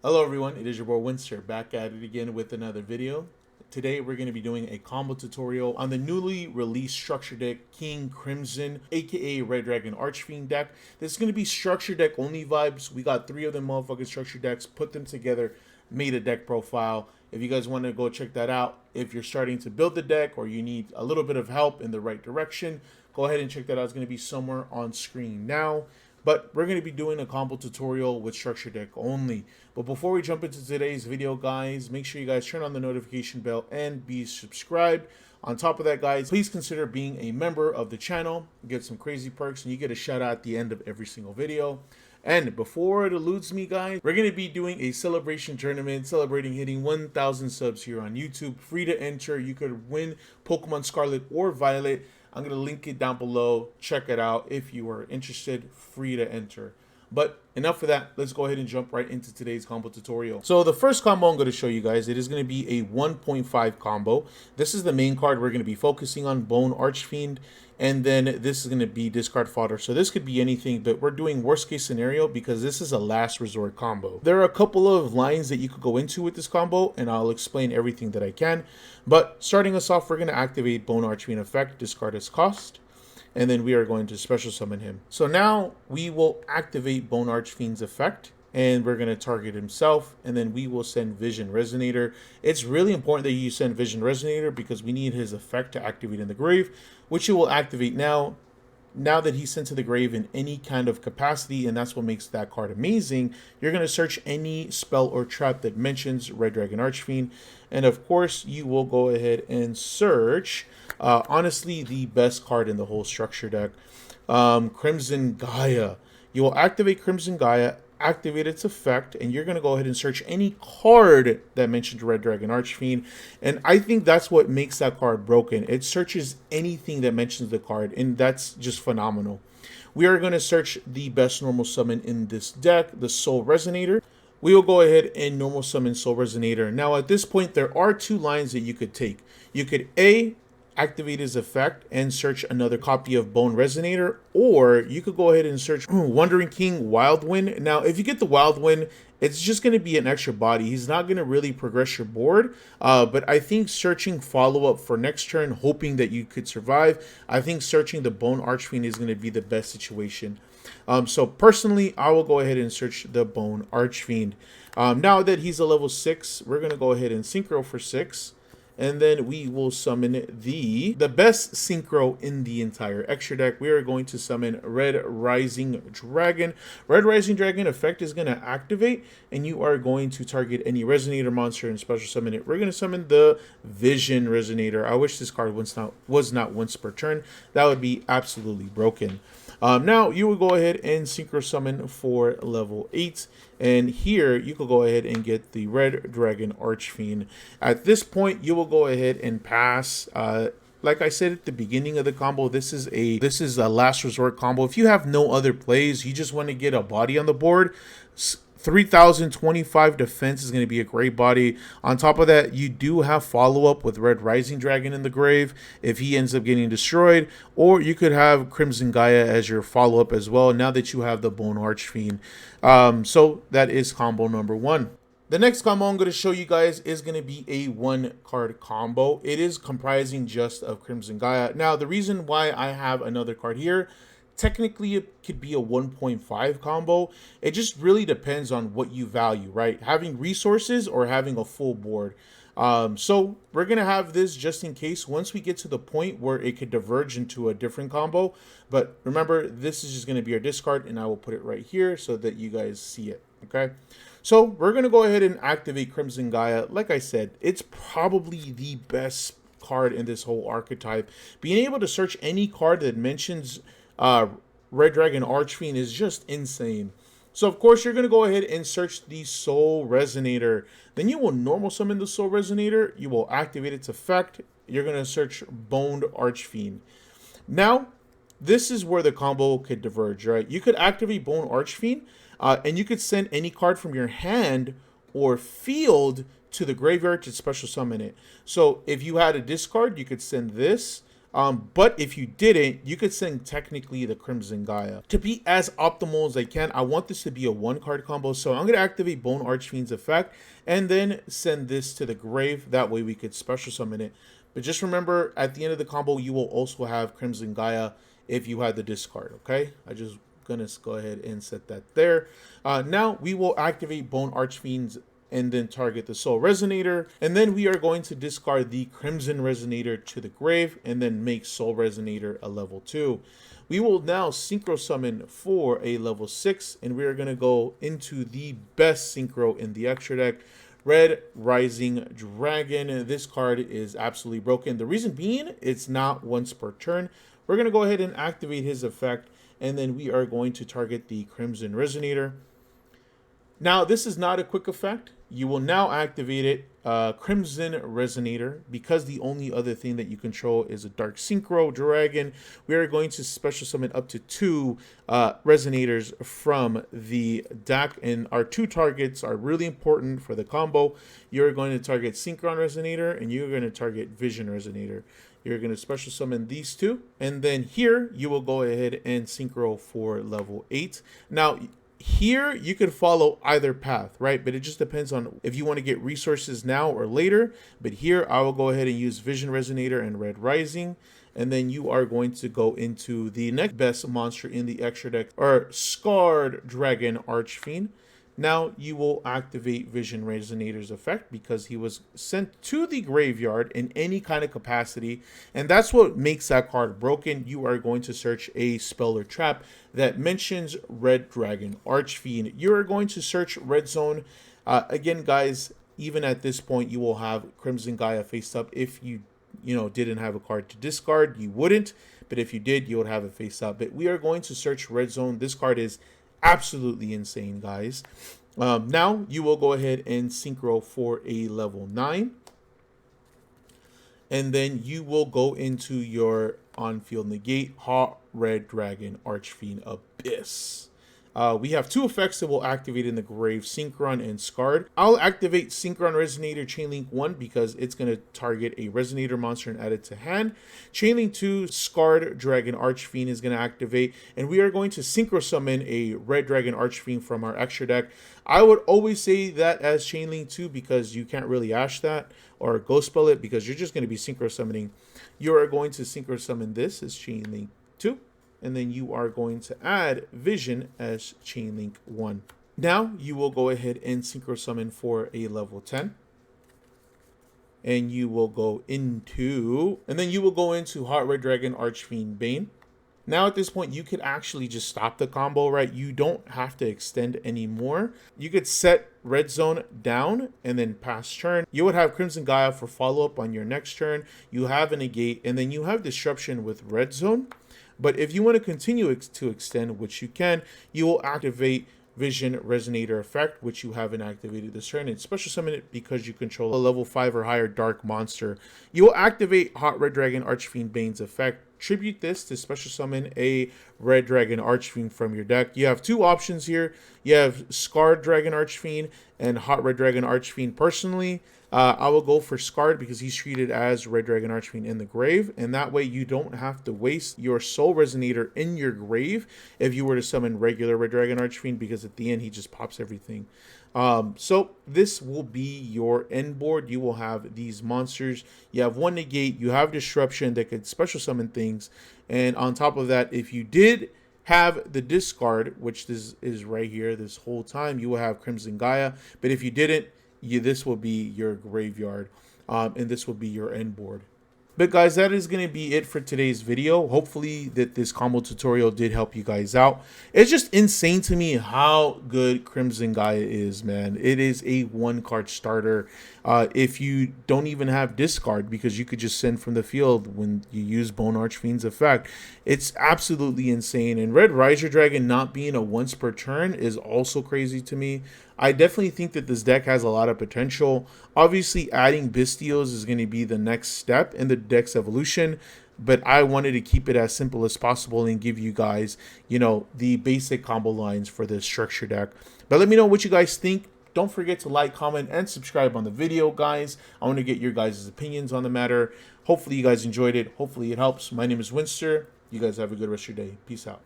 Hello everyone, it is your boy Winster back at it again with another video. Today we're going to be doing a combo tutorial on the newly released structure deck King Crimson aka Red Dragon Archfiend deck. This is going to be structure deck only vibes. We got 3 of them motherfucking structure decks, put them together, made a deck profile. If you guys want to go check that out, if you're starting to build the deck or you need a little bit of help in the right direction, go ahead and check that out. It's going to be somewhere on screen now. But we're going to be doing a combo tutorial with structure deck only. But before we jump into today's video, guys, make sure you guys turn on the notification bell and be subscribed. On top of that, guys, please consider being a member of the channel. You get some crazy perks and you get a shout out at the end of every single video. And before it eludes me, guys, we're going to be doing a celebration tournament celebrating hitting 1,000 subs here on YouTube. Free to enter. You could win Pokemon Scarlet or Violet. I'm going to link it down below. Check it out if you are interested. Free to enter. But enough of that. Let's go ahead and jump right into today's combo tutorial. So the first combo I'm going to show you guys, it is going to be a 1.5 combo. This is the main card we're going to be focusing on, Bone Archfiend. And then this is going to be discard fodder. So this could be anything, but we're doing worst case scenario because this is a last resort combo. There are a couple of lines that you could go into with this combo, and I'll explain everything that I can. But starting us off, we're going to activate Bone Archfiend effect, discard its cost. And then we are going to special summon him. So now we will activate Bone Archfiend's effect. And we're going to target himself, and then we will send Vision Resonator. It's really important that you send Vision Resonator because we need his effect to activate in the grave, which it will activate now that he's sent to the grave in any kind of capacity, and that's what makes that card amazing. You're going to search any spell or trap that mentions Red Dragon Archfiend, and of course you will go ahead and search honestly the best card in the whole structure deck, Crimson Gaia. You will activate Crimson Gaia, activate its effect, and you're going to go ahead and search any card that mentions Red Dragon Archfiend. And I think that's what makes that card broken. It searches anything that mentions the card, and that's just phenomenal. We are going to search the best normal summon in this deck, the Soul Resonator. We will go ahead and normal summon Soul Resonator. Now at this point, there are 2 lines that you could take. You could activate his effect and search another copy of Bone Resonator, or you could go ahead and search Wandering King Wild Wind. Now if you get the Wild Wind, it's just going to be an extra body. He's not going to really progress your board, but I think searching follow-up for next turn, hoping that you could survive, I think searching the Bone Archfiend is going to be the best situation. So personally, I will go ahead and search the Bone Archfiend. Now that he's a level 6, we're going to go ahead and synchro for 6. And then we will summon the best synchro in the entire extra deck. We are going to summon Red Rising Dragon. Red Rising Dragon effect is going to activate, and you are going to target any Resonator monster and special summon it. We're going to summon the Vision Resonator. I wish this card was not once per turn. That would be absolutely broken. Now you will go ahead and synchro summon for level 8, and here you could go ahead and get the Red Dragon Archfiend. At this point, you will go ahead and pass. Like I said at the beginning of the combo, this is a last resort combo. If you have no other plays, you just want to get a body on the board, 3,025 defense is going to be a great body. On top of that, you do have follow-up with Red Rising Dragon in the grave if he ends up getting destroyed, or you could have Crimson Gaia as your follow-up as well now that you have the Bone Archfiend. So that is combo number 1. The next combo I'm going to show you guys is going to be a 1-card combo. It is comprising just of Crimson Gaia. Now, the reason why I have another card here, technically it could be a 1.5 combo. It just really depends on what you value, right? Having resources or having a full board. So we're going to have this just in case once we get to the point where it could diverge into a different combo. But remember, this is just going to be our discard, and I will put it right here so that you guys see it, okay? So we're going to go ahead and activate Crimson Gaia. Like I said, it's probably the best card in this whole archetype. Being able to search any card that mentions Red Dragon Archfiend is just insane. So of course you're going to go ahead and search the Soul Resonator. Then you will normal summon the Soul Resonator. You will activate its effect. You're going to search Boned Archfiend. Now this is where the combo could diverge, right? You could activate Bone Archfiend, and you could send any card from your hand or field to the graveyard to special summon it. So if you had a discard, you could send this. But if you didn't, you could send technically the Crimson Gaia. To be as optimal as I can, I want this to be a 1-card combo, so I'm going to activate Bone Archfiend's effect and then send this to the grave. That way we could special summon it. But just remember, at the end of the combo, you will also have Crimson Gaia if you had the discard, okay? I just going to go ahead and set that there. Now we will activate Bone Archfiend's and then target the Soul Resonator, and then we are going to discard the Crimson Resonator to the grave and then make Soul Resonator a level 2. We will now Synchro Summon for a level 6, and we are going to go into the best Synchro in the extra deck, Red Rising Dragon. This card is absolutely broken. The reason being, it's not once per turn. We're going to go ahead and activate his effect, and then we are going to target the Crimson Resonator. Now, this is not a quick effect. You will now activate it, Crimson Resonator. Because the only other thing that you control is a Dark Synchro Dragon, we are going to special summon up to 2 Resonators from the deck. And our 2 targets are really important for the combo. You're going to target Synchron Resonator, and you're going to target Vision Resonator. You're going to special summon these 2. And then here, you will go ahead and Synchro for level 8. Now, here you could follow either path, right? But it just depends on if you want to get resources now or later. But here I will go ahead and use Vision Resonator and Red Rising, and then you are going to go into the next best monster in the extra deck, or Scarred Dragon Archfiend. Now you will activate Vision Resonator's effect because he was sent to the graveyard in any kind of capacity, and that's what makes that card broken. You are going to search a spell or trap that mentions Red Dragon Archfiend. You are going to search Red Zone. Again, guys, even at this point, you will have Crimson Gaia face up. If you didn't have a card to discard, you wouldn't. But if you did, you would have it face up. But we are going to search Red Zone. This card is absolutely insane, guys. Now you will go ahead and Synchro for a level 9, and then you will go into your on-field negate Hot Red Dragon Archfiend Abyss. We have 2 effects that will activate in the grave, Synchron and Scarred. I'll activate Synchron Resonator Chainlink 1 because it's going to target a Resonator monster and add it to hand. Chainlink 2, Scarred Dragon Archfiend is going to activate, and we are going to Synchro Summon a Red Dragon Archfiend from our extra deck. I would always say that as Chainlink 2 because you can't really Ash that or Ghost Spell it because you're just going to be Synchro Summoning. You are going to Synchro Summon this as Chainlink 2. And then you are going to add Vision as Chainlink 1. Now you will go ahead and Synchro Summon for a level 10. And you will go into, Hot Red Dragon Archfiend Bane. Now at this point, you could actually just stop the combo, right? You don't have to extend anymore. You could set Red Zone down and then pass turn. You would have Crimson Gaia for follow-up on your next turn. You have a negate, and then you have Disruption with Red Zone. But if you want to continue to extend, which you can, you will activate Vision Resonator effect, which you haven't activated this turn, and special summon it because you control a level 5 or higher dark monster. You will activate Hot Red Dragon Archfiend Bane's effect. Tribute this to special summon a Red Dragon Archfiend from your deck. You have 2 options here. You have Scarred Dragon Archfiend and Hot Red Dragon Archfiend. Personally, I will go for Scarred because he's treated as Red Dragon Archfiend in the grave, and that way you don't have to waste your Soul Resonator in your grave if you were to summon regular Red Dragon Archfiend, because at the end he just pops everything. So this will be your end board. You will have these monsters. You have 1 negate. You have Disruption that could special summon things, and on top of that, if you did have the discard, which this is right here this whole time, you will have Crimson Gaia. But if you didn't, this will be your graveyard, and this will be your end board. But guys, that is going to be it for today's video. Hopefully that this combo tutorial did help you guys out. It's just insane to me how good Crimson Gaia is, man. It is a 1-card starter. If you don't even have discard, because you could just send from the field when you use Bone Archfiend's effect. It's absolutely insane. And Red Riser Dragon not being a once per turn is also crazy to me. I definitely think that this deck has a lot of potential. Obviously, adding Bystios is going to be the next step in the deck's evolution, but I wanted to keep it as simple as possible and give you guys, the basic combo lines for this structure deck. But let me know what you guys think. don't forget to like, comment, and subscribe on the video, guys. I want to get your guys' opinions on the matter. Hopefully you guys enjoyed it. Hopefully it helps. My name is Winster. You guys have a good rest of your day. Peace out.